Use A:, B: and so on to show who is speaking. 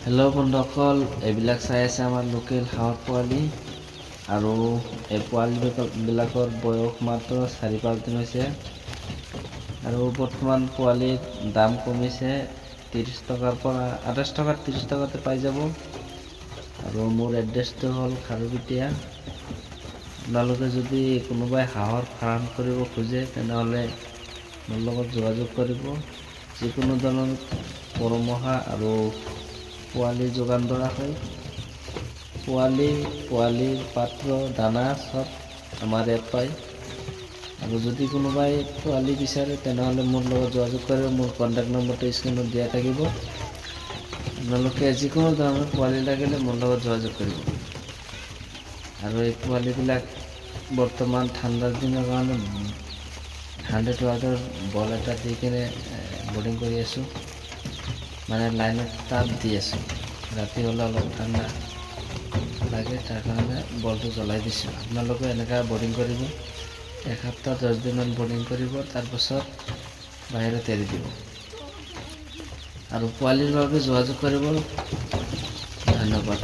A: Hello' বন্ধুসকল, এইবিলাক চাই আছে আমাৰ লোকেল হাঁহৰ পোৱালি। আৰু এই পোৱালিবিলাকৰ বয়স মাত্ৰ 4-5 দিন হৈছে। আৰু বৰ্তমান পোৱালিৰ দাম কমিছে 30 টকাৰ পৰা 28 টকাৰ 30 টকাতে পাই যাব। আৰু মোৰ এড্ৰেছটো হ'ল খাৰুপেটীয়া। আপোনালোকে যদি কোনোবাই হাঁহৰ ফাৰ্ম কৰিব খোজে তেনেহ'লে মোৰ লগত যোগাযোগ কৰিব। যিকোনো ধৰণৰ পৰামৰ্শ আৰু পোৱালি যোগান ধৰা হয়। পোৱালিৰ পাত্ৰ দানা সব আমাৰ ইয়াত পায়। আৰু যদি কোনোবাই পোৱালি বিচাৰে তেনেহ'লে মোৰ লগত যোগাযোগ কৰিব। মোৰ কণ্টেক্ট নম্বৰটো স্ক্ৰীনত দিয়া থাকিব। আপোনালোকে যিকোনো ধৰণৰ পোৱালি লাগিলে মোৰ লগত যোগাযোগ কৰিব। আৰু এই পোৱালিবিলাক বৰ্তমান ঠাণ্ডাৰ দিনৰ কাৰণে 100 ৱাটৰ বল এটা দি কিনে বৰ্ডিং কৰি আছোঁ। মানে লাইনত তাপ দি আছোঁ। ৰাতি হ'লে অলপ ঠাণ্ডা লাগে, তাৰ কাৰণে বলটো জ্বলাই দিছোঁ। আপোনালোকে এনেকৈ বৰ্ডিং কৰিব, 1 সপ্তাহ 10 দিনমান বৰ্ডিং কৰিব, তাৰপাছত বাহিৰত এৰি দিব। আৰু পোৱালিৰ বাবে যোগাযোগ কৰিব। ধন্যবাদ।